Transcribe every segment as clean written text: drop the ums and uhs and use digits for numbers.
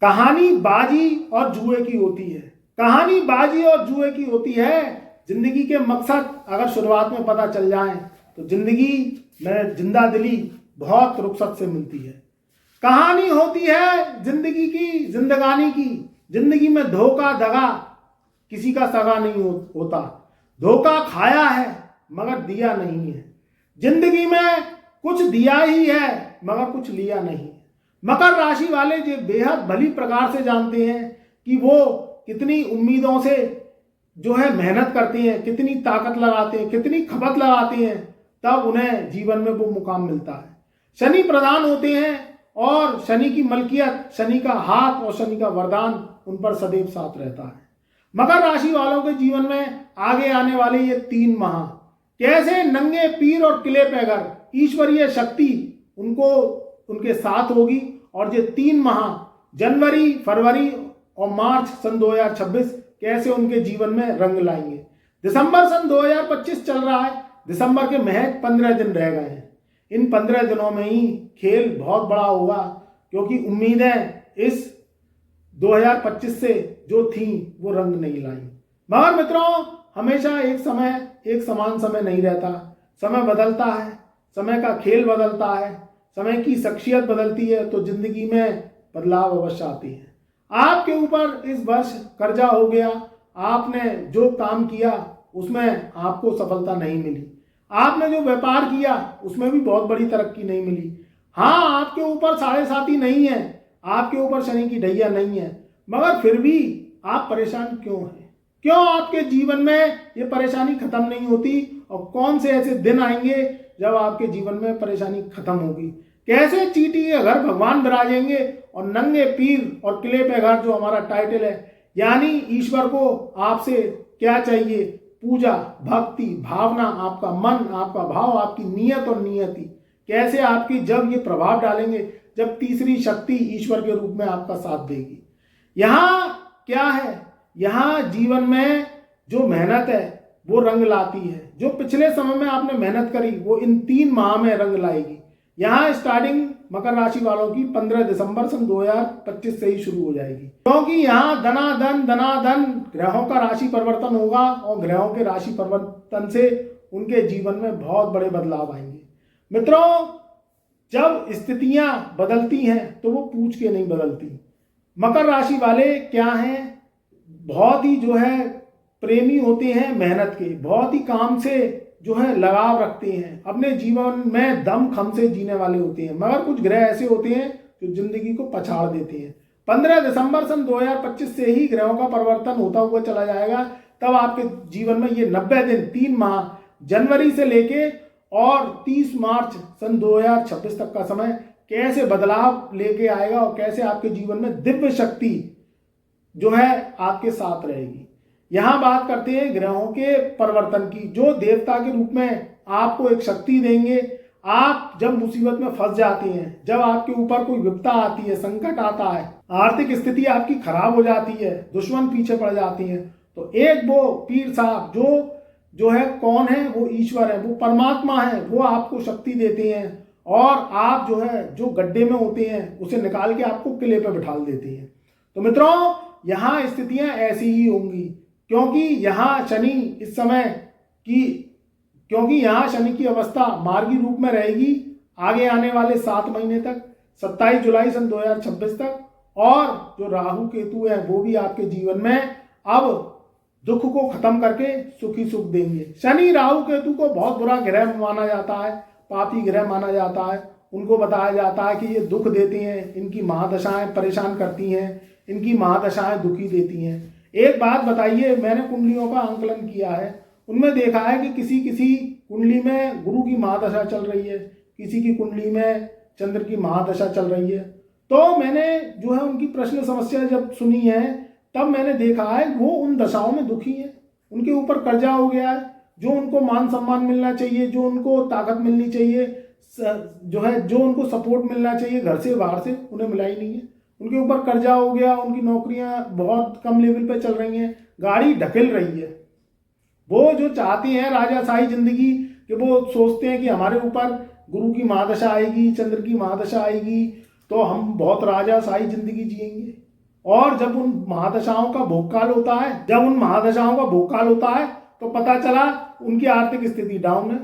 कहानी बाजी और जुए की होती है। कहानी बाजी और जुए की होती है। जिंदगी के मकसद अगर शुरुआत में पता चल जाए तो जिंदगी में जिंदा दिली बहुत रुखसत से मिलती है। कहानी होती है जिंदगी की, जिंदगानी की। जिंदगी में धोखा दगा किसी का सगा नहीं होता। धोखा खाया है मगर दिया नहीं है। जिंदगी में कुछ दिया ही है मगर कुछ लिया नहीं। मकर राशि वाले जो बेहद भली प्रकार से जानते हैं कि वो कितनी उम्मीदों से जो है मेहनत करते हैं, कितनी ताकत लगाते हैं, कितनी खपत लगाते हैं, तब उन्हें जीवन में वो मुकाम मिलता है। शनि प्रधान होते हैं और शनि की मलकियत, शनि का हाथ और शनि का वरदान उन पर सदैव साथ रहता है। मकर राशि वालों के जीवन में आगे आने वाले ये 3 माह कैसे नंगे पीर और किले पैगर ईश्वरीय शक्ति उनको उनके साथ होगी और ये 3 माह जनवरी, फरवरी और मार्च सन 2026 कैसे उनके जीवन में रंग लाएंगे। दिसंबर सन 2025 चल रहा है। दिसंबर के महज 15 दिन रह गए हैं। इन 15 दिनों में ही खेल बहुत बड़ा होगा, क्योंकि उम्मीदें इस 2025 से जो थी वो रंग नहीं लाई। मगर मित्रों, हमेशा एक समान समय नहीं रहता। समय बदलता है, समय का खेल बदलता है, समय की शख्सियत बदलती है, तो जिंदगी में बदलाव अवश्य आती है। आपके ऊपर इस वर्ष कर्जा हो गया, आपने जो काम किया उसमें आपको सफलता नहीं मिली, आपने जो व्यापार किया उसमें भी बहुत बड़ी तरक्की नहीं मिली। हाँ, आपके ऊपर साढ़े साथी नहीं है, आपके ऊपर शनि की ढैया नहीं है, मगर फिर भी आप परेशान क्यों हैं? क्यों आपके जीवन में ये परेशानी खत्म नहीं होती? और कौन से ऐसे दिन आएंगे जब आपके जीवन में परेशानी खत्म होगी? कैसे चींटी के घर भगवान विराजेंगे और नंगे पीर और किले पे घर जो हमारा टाइटल है, यानी ईश्वर को आपसे क्या चाहिए? पूजा, भक्ति, भावना, आपका मन, आपका भाव, आपकी नीयत और नियति कैसे आपकी जब ये प्रभाव डालेंगे, जब तीसरी शक्ति ईश्वर के रूप में आपका साथ देगी। यहाँ क्या है? यहाँ जीवन में जो मेहनत है वो रंग लाती है। जो पिछले समय में आपने मेहनत करी वो इन 3 माह में रंग लाएगी। यहाँ स्टार्टिंग मकर राशि वालों की 15 दिसंबर सन 2025 से ही शुरू हो जाएगी, क्योंकि यहाँ धनाधन ग्रहों का राशि परिवर्तन होगा और ग्रहों के राशि परिवर्तन से उनके जीवन में बहुत बड़े बदलाव आएंगे। मित्रों, जब स्थितियां बदलती हैं तो वो पूछ के नहीं बदलती। मकर राशि वाले क्या हैं? बहुत ही जो है प्रेमी होते हैं मेहनत के, बहुत ही काम से जो है लगाव रखते हैं, अपने जीवन में दम खम से जीने वाले होते हैं। मगर कुछ ग्रह ऐसे होते हैं जो जिंदगी को पछाड़ देते हैं। 15 दिसंबर सन 2025 से ही ग्रहों का परिवर्तन होता हुआ चला जाएगा। तब आपके जीवन में ये 90 दिन, 3 माह जनवरी से लेके और 30 मार्च सन 2026 तक का समय कैसे बदलाव लेके आएगा और कैसे आपके जीवन में दिव्य शक्ति जो है आपके साथ रहेगी। यहाँ बात करते हैं ग्रहों के परिवर्तन की, जो देवता के रूप में आपको एक शक्ति देंगे। आप जब मुसीबत में फंस जाते हैं, जब आपके ऊपर कोई विपदा आती है, संकट आता है, आर्थिक स्थिति आपकी खराब हो जाती है, दुश्मन पीछे पड़ जाती हैं, तो एक वो पीर साहब जो है कौन है? वो ईश्वर है, वो परमात्मा है। वो आपको शक्ति देते हैं और आप जो है जो गड्ढे में होते हैं उसे निकाल के आपको किले पे बिठा देते हैं। तो मित्रों, यहाँ स्थितियां ऐसी ही होंगी, क्योंकि यहाँ शनि इस समय क्योंकि यहाँ शनि की अवस्था मार्गी रूप में रहेगी आगे आने वाले 7 महीने तक, 27 जुलाई सन 2026 तक। और जो राहु केतु है वो भी आपके जीवन में अब दुख को खत्म करके सुखी सुख देंगे। शनि राहु केतु को बहुत बुरा ग्रह माना जाता है, पापी ग्रह माना जाता है। उनको बताया जाता है कि ये दुख देते हैं, इनकी महादशाएं परेशान करती हैं, इनकी महादशाएं दुखी देती हैं। एक बात बताइए, मैंने कुंडलियों का आंकलन किया है, उनमें देखा है कि किसी कुंडली में गुरु की महादशा चल रही है, किसी की कुंडली में चंद्र की महादशा चल रही है। तो मैंने जो है उनकी प्रश्न समस्या जब सुनी है, तब मैंने देखा है वो उन दशाओं में दुखी है, उनके ऊपर कर्जा हो गया है। जो उनको मान सम्मान मिलना चाहिए, जो उनको ताकत मिलनी चाहिए, जो उनको सपोर्ट मिलना चाहिए घर से बाहर से, उन्हें मिला ही नहीं है। उनके ऊपर कर्जा हो गया, उनकी नौकरियां बहुत कम लेवल पे चल रही हैं, गाड़ी ढकेल रही है। वो जो चाहते हैं राजाशाही जिंदगी, कि वो सोचते हैं कि हमारे ऊपर गुरु की महादशा आएगी, चंद्र की महादशा आएगी, तो हम बहुत राजाशाही जिंदगी जिएंगे। और जब उन महादशाओं का भोगकाल होता है तो पता चला उनकी आर्थिक स्थिति डाउन है,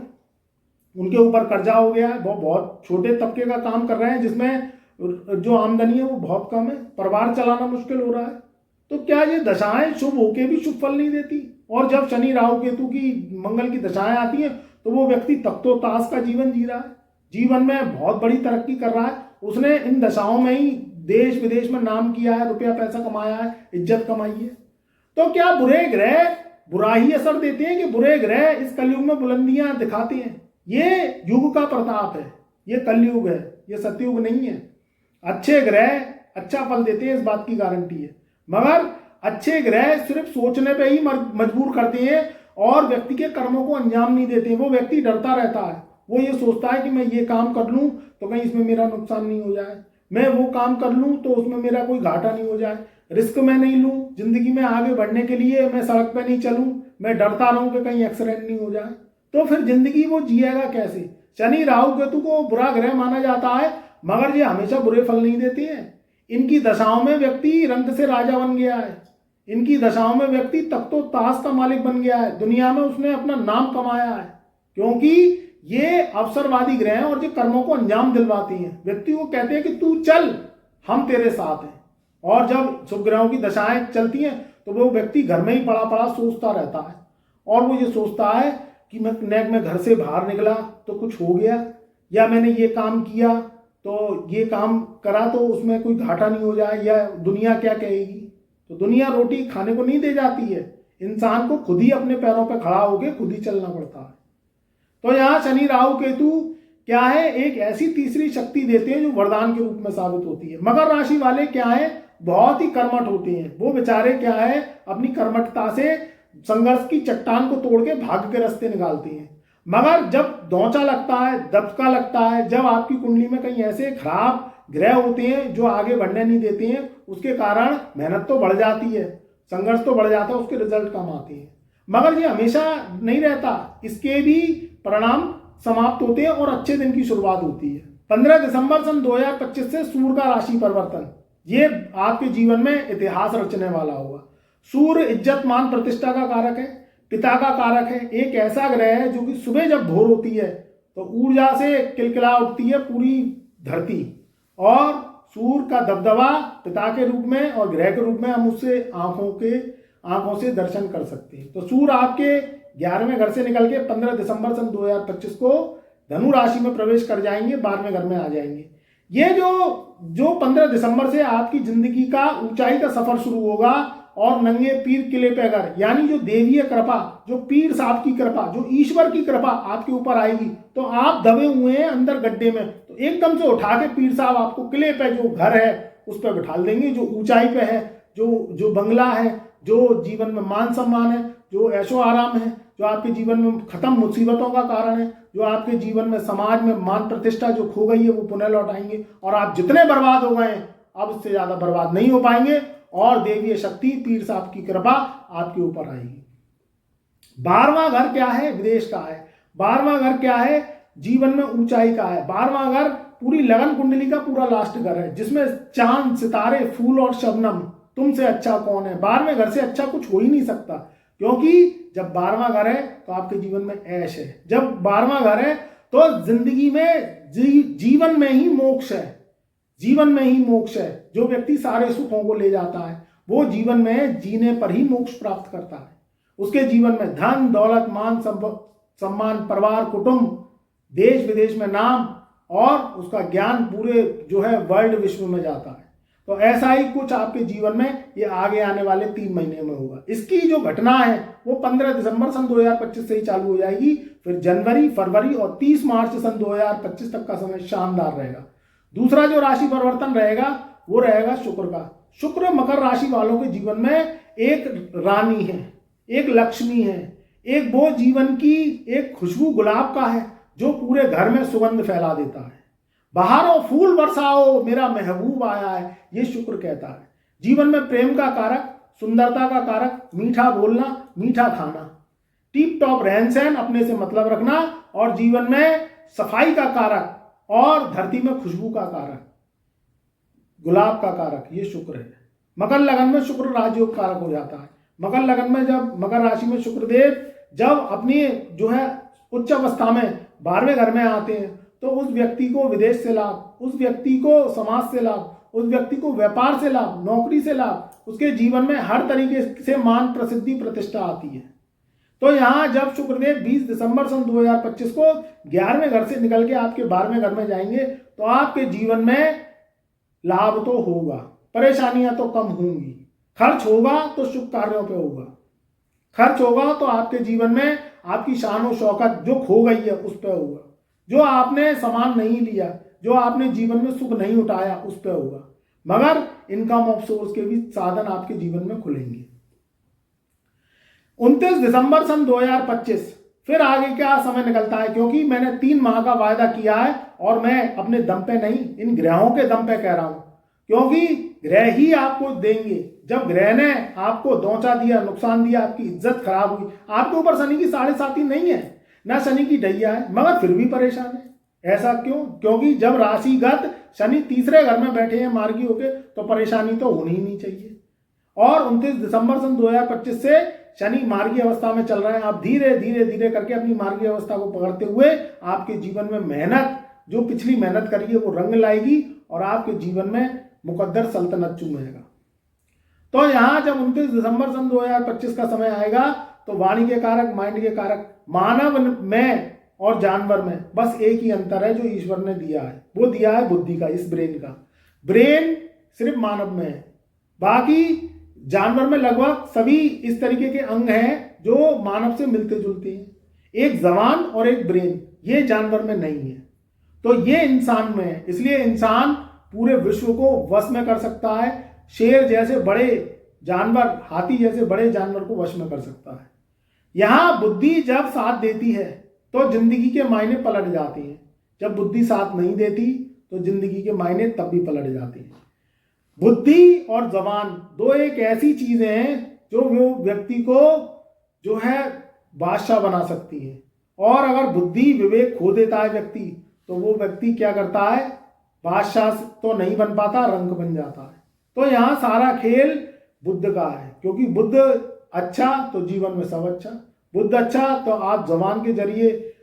उनके ऊपर कर्जा हो गया है, वो बहुत छोटे तबके का काम कर रहे हैं जिसमें जो आमदनी है वो बहुत कम है, परिवार चलाना मुश्किल हो रहा है। तो क्या ये दशाएं शुभ होके भी शुभ फल नहीं देती? और जब शनि राहु केतु की मंगल की दशाएं आती हैं तो वो व्यक्ति तख्तो-ताश का जीवन जी रहा है, जीवन में बहुत बड़ी तरक्की कर रहा है, उसने इन दशाओं में ही देश विदेश में नाम किया है, रुपया पैसा कमाया है, इज्जत कमाई है। तो क्या बुरे ग्रह बुरा ही असर देते हैं कि बुरे ग्रह इस कलयुग में बुलंदियां दिखाते हैं? ये युग का प्रताप है, ये कलयुग है, ये सतयुग नहीं है। अच्छे ग्रह अच्छा फल देते हैं, इस बात की गारंटी है, मगर अच्छे ग्रह सिर्फ सोचने पे ही मजबूर करते हैं और व्यक्ति के कर्मों को अंजाम नहीं देते। वो व्यक्ति डरता रहता है, वो ये सोचता है कि मैं ये काम कर लूं तो कहीं इसमें मेरा नुकसान नहीं हो जाए, मैं वो काम कर लूं तो उसमें मेरा कोई घाटा नहीं हो जाए, रिस्क मैं नहीं लूं, जिंदगी में आगे बढ़ने के लिए मैं सड़क पे नहीं चलूं, मैं डरता रहूं कि कहीं एक्सीडेंट नहीं हो जाए, तो फिर जिंदगी वो जिएगा कैसे? शनि राहु केतु को बुरा ग्रह माना जाता है, मगर ये हमेशा बुरे फल नहीं देते हैं। इनकी दशाओं में व्यक्ति रंग से राजा बन गया है, इनकी दशाओं में व्यक्ति तख्तो ताश का मालिक बन गया है, दुनिया में उसने अपना नाम कमाया है, क्योंकि ये अवसरवादी ग्रह हैं और जो कर्मों को अंजाम दिलवाती हैं। व्यक्ति को कहते हैं कि तू चल, हम तेरे साथ हैं। और जब शुभ ग्रहों की दशाएं चलती हैं तो वो व्यक्ति घर में ही पड़ा पड़ा सोचता रहता है, और वो ये सोचता है कि मैं घर से बाहर निकला तो कुछ हो गया, या मैंने ये काम किया तो ये काम करा तो उसमें कोई घाटा नहीं हो जाए, या दुनिया क्या कहेगी। तो दुनिया रोटी खाने को नहीं दे जाती है, इंसान को खुद ही अपने पैरों पर खड़ा होकर खुद ही चलना पड़ता है। तो यहाँ शनि राहु केतु क्या है, एक ऐसी तीसरी शक्ति देते हैं जो वरदान के रूप में साबित होती है। मकर राशि वाले क्या है, बहुत ही कर्मठ होते हैं, वो बेचारे क्या है अपनी कर्मठता से संघर्ष की चट्टान को तोड़ के भाग्य के रास्ते निकालते हैं। मगर जब धोंचा लगता है, दबका लगता है, जब आपकी कुंडली में कहीं ऐसे खराब ग्रह होते हैं जो आगे बढ़ने नहीं देते हैं, उसके कारण मेहनत तो बढ़ जाती है, संघर्ष तो बढ़ जाता है, उसके रिजल्ट कम आते हैं, मगर ये हमेशा नहीं रहता, इसके भी परिणाम समाप्त होते हैं और अच्छे दिन की शुरुआत होती है। 15 दिसंबर सन 2025 से सूर्य का राशि परिवर्तन, ये आपके जीवन में इतिहास रचने वाला होगा। सूर्य इज्जत मान प्रतिष्ठा का कारक है, पिता का कारक है, एक ऐसा ग्रह है जो कि सुबह जब भोर होती है तो ऊर्जा से किलकिला उठती है पूरी धरती, और सूर्य का दबदबा पिता के रूप में और ग्रह के रूप में हम उससे आंखों से दर्शन कर सकते हैं। तो सूर्य आपके 11वें घर से निकल के 15 दिसंबर सन 2025 को धनु राशि में प्रवेश कर जाएंगे, 12वें घर में आ जाएंगे। ये जो 15 दिसंबर से आपकी जिंदगी का ऊंचाई का सफर शुरू होगा, और नंगे पीर किले पे अगर, यानी जो देवीय कृपा, जो पीर साहब की कृपा, जो ईश्वर की कृपा आपके ऊपर आएगी, तो आप दबे हुए हैं अंदर गड्ढे में, तो एकदम से उठा के पीर साहब आपको किले पे, जो घर है उस पर बिठा देंगे, जो ऊंचाई पे है, जो बंगला है, जो जीवन में मान सम्मान है, जो ऐशो आराम है, जो आपके जीवन में खत्म मुसीबतों का कारण है, जो आपके जीवन में समाज में मान प्रतिष्ठा जो खो गई है वो पुनः लौटाएंगे, और आप जितने बर्बाद हो गए हैं अब इससे ज्यादा बर्बाद नहीं हो पाएंगे, और देवीय शक्ति पीर साहब की कृपा आपके ऊपर आएगी। 12वां घर क्या है, विदेश का है। 12वां घर क्या है, जीवन में ऊंचाई का है। 12वां घर पूरी लगन कुंडली का पूरा लास्ट घर है, जिसमें चांद, सितारे, फूल और शबनम, तुमसे अच्छा कौन है। 12वें घर से अच्छा कुछ हो ही नहीं सकता, क्योंकि जब 12वां घर है तो आपके जीवन में ऐश है, जब 12वां घर है तो जिंदगी में जीवन में ही मोक्ष है, जीवन में ही मोक्ष है। जो व्यक्ति सारे सुखों को ले जाता है वो जीवन में जीने पर ही मोक्ष प्राप्त करता है। उसके जीवन में धन दौलत मान सम्मान, परिवार, कुटुंब, देश विदेश में नाम, और उसका ज्ञान पूरे जो है वर्ल्ड विश्व में जाता है। तो ऐसा ही कुछ आपके जीवन में ये आगे आने वाले 3 महीने में होगा। इसकी जो घटना है वो 15 दिसंबर सन 2025 से ही चालू हो जाएगी, फिर जनवरी, फरवरी और 30 मार्च सन 2025 तक का समय शानदार रहेगा। दूसरा जो राशि परिवर्तन रहेगा वो रहेगा शुक्र का। शुक्र मकर राशि वालों के जीवन में एक रानी है, एक लक्ष्मी है, एक वो जीवन की एक खुशबू गुलाब का है जो पूरे घर में सुगंध फैला देता है। बहारों फूल बरसाओ मेरा महबूब आया है, ये शुक्र कहता है। जीवन में प्रेम का कारक, सुंदरता का कारक, मीठा बोलना, मीठा खाना, टिप टॉप रहन सहन, अपने से मतलब रखना, और जीवन में सफाई का कारक और धरती में खुशबू का कारक, गुलाब का कारक, ये शुक्र है। मकर लगन में शुक्र राजयोग कारक हो जाता है। मकर लगन में जब मकर राशि में शुक्रदेव जब अपनी जो है उच्च अवस्था में 12वें घर में आते हैं तो उस व्यक्ति को विदेश से लाभ, उस व्यक्ति को समाज से लाभ, उस व्यक्ति को व्यापार से लाभ, नौकरी से लाभ, उसके जीवन में हर तरीके से मान, प्रसिद्धि, प्रतिष्ठा आती है। तो यहाँ जब शुक्रदेव 20 दिसंबर सन 2025 को 11वें घर से निकल के आपके 12वें घर में जाएंगे तो आपके जीवन में लाभ तो होगा, परेशानियां तो कम होंगी, खर्च होगा तो शुभ कार्यों पे होगा, खर्च होगा तो आपके जीवन में आपकी शान और शौकत जो खो गई है उस पर होगा, जो आपने सामान नहीं लिया, जो आपने जीवन में सुख नहीं उठाया उस पर होगा, मगर इनकम ऑफ सोर्स के भी साधन आपके जीवन में खुलेंगे। 29 दिसंबर सन 2025 फिर आगे क्या समय निकलता है, क्योंकि मैंने 3 माह का वायदा किया है और मैं अपने दम पे नहीं, इन ग्रहों के दम पे कह रहा हूं, क्योंकि ग्रह ही आपको देंगे। जब ग्रह ने आपको धोखा दिया, नुकसान दिया, आपकी इज्जत खराब हुई, आपके ऊपर शनि की 7.5 नहीं है ना, शनि की ढैया है, मगर फिर भी परेशान है। ऐसा क्यों? क्योंकि जब राशिगत शनि तीसरे घर में बैठे हैं मार्गी होके तो परेशानी तो होनी ही नहीं चाहिए। और 29 दिसंबर सन 2025 से शनि मार्गी अवस्था में चल रहे हैं। आप धीरे धीरे धीरे करके अपनी मार्गी अवस्था को पकड़ते हुए आपके जीवन में मेहनत, जो पिछली मेहनत करी है वो रंग लाएगी और आपके जीवन में मुकद्दर सल्तनत चूमेगा। तो यहाँ जब 29 दिसंबर सन 2025 का समय आएगा तो वाणी के कारक, माइंड के कारक, मानव में और जानवर में बस एक ही अंतर है जो ईश्वर ने दिया है, वो दिया है बुद्धि का, इस ब्रेन का। ब्रेन सिर्फ मानव में है, बाकी जानवर में लगभग सभी इस तरीके के अंग हैं जो मानव से मिलते जुलते हैं। एक जबान और एक ब्रेन, ये जानवर में नहीं है, तो ये इंसान में है। इसलिए इंसान पूरे विश्व को वश में कर सकता है। शेर जैसे बड़े जानवर, हाथी जैसे बड़े जानवर को वश में कर सकता है। यहाँ बुद्धि जब साथ देती है तो जिंदगी के मायने पलट जाते हैं, जब बुद्धि साथ नहीं देती तो जिंदगी के मायने तब भी पलट जाते हैं। बुद्धि और जबान दो एक ऐसी चीजें हैं जो वो व्यक्ति को जो है बादशाह बना सकती है, और अगर बुद्धि विवेक खो देता है व्यक्ति तो वो व्यक्ति क्या करता है, बादशाह तो नहीं बन पाता, रंक बन जाता है। तो यहाँ सारा खेल बुद्ध का है, क्योंकि बुद्ध अच्छा तो जीवन में सब अच्छा, बुद्ध अच्छा तो आप जबान के जरिए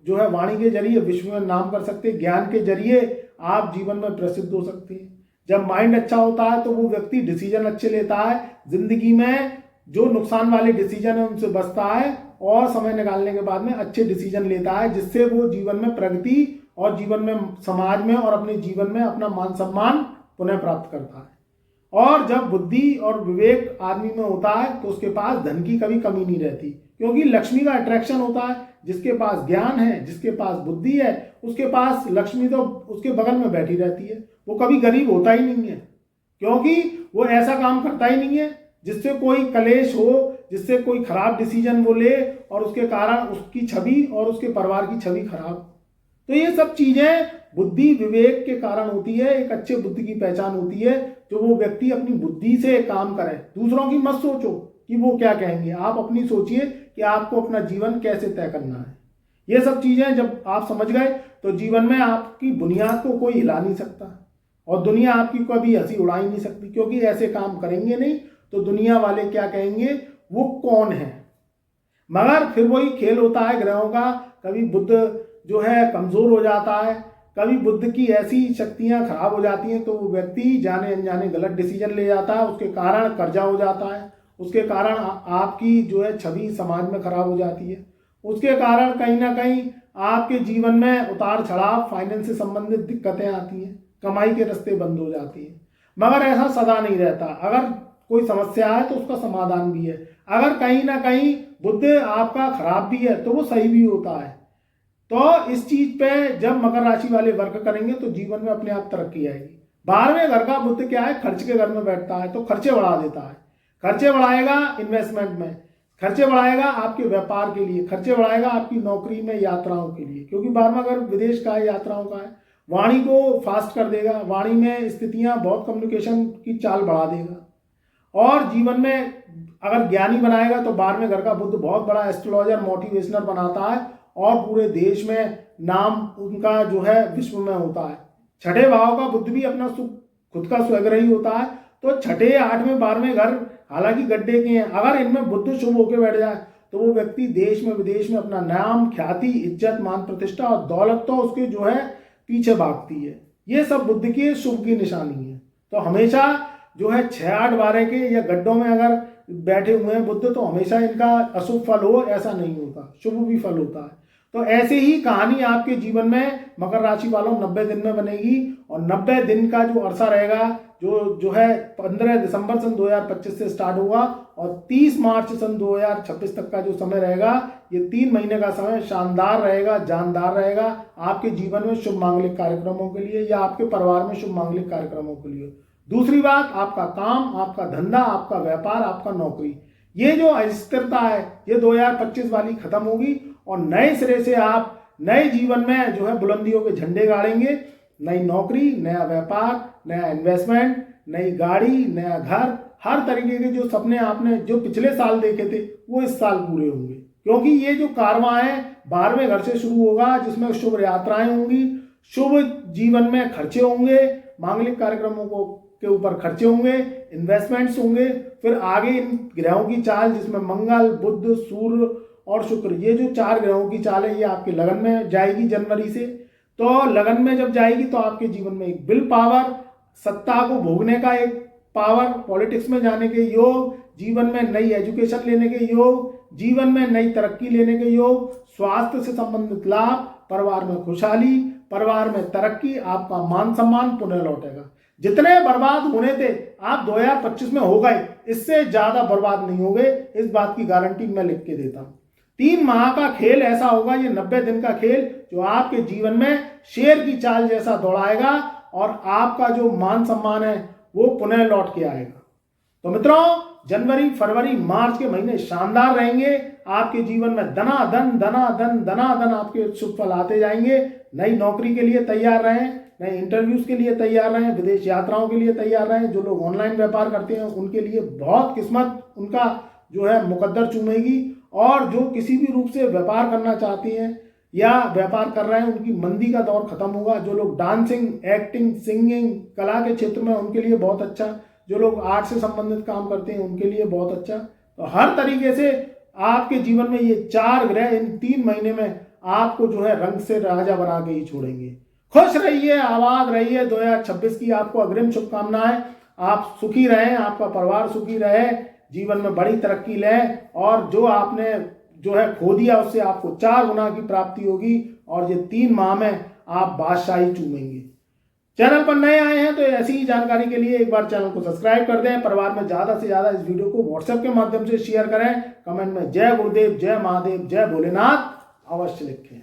जो है वाणी के जरिए विश्व में नाम कर सकते हैं, ज्ञान के जरिए आप जीवन में प्रसिद्ध हो सकते हैं। जब माइंड अच्छा होता है तो वो व्यक्ति डिसीजन अच्छे लेता है, जिंदगी में जो नुकसान वाले डिसीजन है उनसे बचता है और समय निकालने के बाद में अच्छे डिसीजन लेता है, जिससे वो जीवन में प्रगति और जीवन में समाज में और अपने जीवन में अपना मान सम्मान पुनः प्राप्त करता है। और जब बुद्धि और विवेक आदमी में होता है तो उसके पास धन की कभी कमी नहीं रहती, क्योंकि लक्ष्मी का अट्रैक्शन होता है। जिसके पास ज्ञान है, जिसके पास बुद्धि है, उसके पास लक्ष्मी तो उसके बगल में बैठी रहती है, वो कभी गरीब होता ही नहीं है, क्योंकि वो ऐसा काम करता ही नहीं है जिससे कोई कलेश हो, जिससे कोई खराब डिसीजन वो ले और उसके कारण उसकी छवि और उसके परिवार की छवि खराब। तो ये सब चीजें बुद्धि विवेक के कारण होती है। एक अच्छे बुद्धि की पहचान होती है जो वो व्यक्ति अपनी बुद्धि से काम करे। दूसरों की मत सोचो कि वो क्या कहेंगे, आप अपनी सोचिए कि आपको अपना जीवन कैसे तय करना है। ये सब चीजें जब आप समझ गए तो जीवन में आपकी बुनियाद को कोई हिला नहीं सकता और दुनिया आपकी कभी हंसी उड़ा ही नहीं सकती, क्योंकि ऐसे काम करेंगे नहीं तो दुनिया वाले क्या कहेंगे, वो कौन है। मगर फिर वही खेल होता है ग्रहों का, कभी बुद्ध जो है कमजोर हो जाता है, कभी बुद्ध की ऐसी शक्तियां खराब हो जाती हैं तो वो व्यक्ति जाने अनजाने गलत डिसीजन ले जाता है, उसके कारण कर्जा हो जाता है, उसके कारण आपकी जो है छवि समाज में खराब हो जाती है, उसके कारण कहीं ना कहीं आपके जीवन में उतार चढ़ाव, फाइनेंस से संबंधित दिक्कतें आती हैं, कमाई के रास्ते बंद हो जाती हैं। मगर ऐसा सदा नहीं रहता, अगर कोई समस्या है तो उसका समाधान भी है। अगर कहीं ना कहीं बुद्ध आपका खराब भी है तो वो सही भी होता है। तो इस चीज पे जब मकर राशि वाले वर्क करेंगे तो जीवन में अपने आप तरक्की आएगी। 12वें घर का बुद्ध क्या है, खर्च के घर में बैठता है तो खर्चे बढ़ा देता है। खर्चे बढ़ाएगा इन्वेस्टमेंट में, खर्चे बढ़ाएगा आपके व्यापार के लिए, खर्चे बढ़ाएगा आपकी नौकरी में, यात्राओं के लिए, क्योंकि 12वां घर विदेश का है, यात्राओं का है। वाणी को फास्ट कर देगा, वाणी में स्थितियां बहुत कम्युनिकेशन की चाल बढ़ा देगा। और जीवन में अगर ज्ञानी बनाएगा तो 12वें घर का बुद्ध बहुत बड़ा एस्ट्रोलॉजर, मोटिवेशनर बनाता है और पूरे देश में नाम उनका जो है विश्व में होता है। छठे भाव का बुद्ध भी अपना सुख खुद का स्वग्रही होता है, तो छठे 8वें 12वें घर हालांकि गड्ढे के हैं, अगर इनमें बुध शुभ होकर बैठ जाए तो वो व्यक्ति देश में विदेश में अपना नाम, ख्याति, इज्जत, मान प्रतिष्ठा और दौलत तो उसके जो है पीछे भागती है। ये सब बुध की शुभ की निशानी है। तो हमेशा जो है 6, 8, 12 के या गड्ढों में अगर बैठे हुए हैं बुध तो हमेशा इनका अशुभ फल हो ऐसा नहीं होता, शुभ भी फल होता है। तो ऐसे ही कहानी आपके जीवन में मकर राशि वालों 90 दिन में बनेगी और 90 दिन का जो अरसा रहेगा जो है 15 दिसंबर सन 2025 से स्टार्ट होगा और 30 मार्च सन 2026 तक का जो समय रहेगा, ये 3 महीने का समय शानदार रहेगा, जानदार रहेगा आपके जीवन में शुभ मांगलिक कार्यक्रमों के लिए या आपके परिवार में शुभ मांगलिक कार्यक्रमों के लिए। दूसरी बात, आपका काम, आपका धंधा, आपका व्यापार, आपका नौकरी, ये जो अस्थिरता है ये 2025 वाली खत्म होगी और नए सिरे से आप नए जीवन में जो है बुलंदियों के झंडे गाड़ेंगे। नई नौकरी, नया व्यापार, नया इन्वेस्टमेंट, नई गाड़ी, नया घर, हर तरीके के जो सपने आपने जो पिछले साल देखे थे वो इस साल पूरे होंगे, क्योंकि ये जो कारवां है 12वें घर से शुरू होगा जिसमें शुभ यात्राएं होंगी, शुभ जीवन में खर्चे होंगे, मांगलिक कार्यक्रमों को के ऊपर खर्चे होंगे, इन्वेस्टमेंट्स होंगे। फिर आगे इन ग्रहों की चाल जिसमें मंगल, बुध, सूर्य और शुक्र, ये जो 4 ग्रहों की चाल है ये आपके लगन में जाएगी जनवरी से। तो लगन में जब जाएगी तो आपके जीवन में एक विल पावर, सत्ता को भोगने का एक पावर, पॉलिटिक्स में जाने के योग, जीवन में नई एजुकेशन लेने के योग, जीवन में नई तरक्की लेने के योग, स्वास्थ्य से संबंधित लाभ, परिवार में खुशहाली, परिवार में तरक्की, आपका मान सम्मान पुनः लौटेगा। जितने बर्बाद होने थे आप 2025 में हो गए, इससे ज्यादा बर्बाद नहीं हो गए, इस बात की गारंटी मैं लिख के देता हूं। 3 माह का खेल ऐसा होगा, ये 90 दिन का खेल जो आपके जीवन में शेर की चाल जैसा दौड़ाएगा और आपका जो मान सम्मान है वो पुनः लौट के आएगा। तो मित्रों, जनवरी, फरवरी, मार्च के महीने शानदार रहेंगे। आपके जीवन में धनाधन आपके शुभ फल आते जाएंगे। नई नौकरी के लिए तैयार रहें, नए इंटरव्यूज के लिए तैयार रहें, विदेश यात्राओं के लिए तैयार रहें। जो लोग ऑनलाइन व्यापार करते हैं उनके लिए बहुत किस्मत उनका जो है मुकद्दर चूमेगी और जो किसी भी रूप से व्यापार करना चाहती हैं या व्यापार कर रहे हैं उनकी मंदी का दौर खत्म होगा। जो लोग डांसिंग, एक्टिंग, सिंगिंग, कला के क्षेत्र में उनके लिए बहुत अच्छा, जो लोग आर्ट से संबंधित काम करते हैं उनके लिए बहुत अच्छा। तो हर तरीके से आपके जीवन में ये 4 ग्रह इन 3 महीने में आपको जो है रंग से राजा बना के ही छोड़ेंगे। खुश रहिए, आबाद रहिए। 2026 की आपको अग्रिम शुभकामनाएं। आप सुखी रहें, आपका परिवार सुखी रहे, जीवन में बड़ी तरक्की लें और जो आपने जो है खो दिया उससे आपको 4 गुना की प्राप्ति होगी और ये 3 माह में आप बादशाही चूमेंगे। चैनल पर नए आए हैं तो ऐसी ही जानकारी के लिए एक बार चैनल को सब्सक्राइब कर दें। परिवार में ज्यादा से ज्यादा इस वीडियो को व्हाट्सएप के माध्यम से शेयर करें। कमेंट में जय गुरुदेव, जय महादेव, जय भोलेनाथ अवश्य लिखें।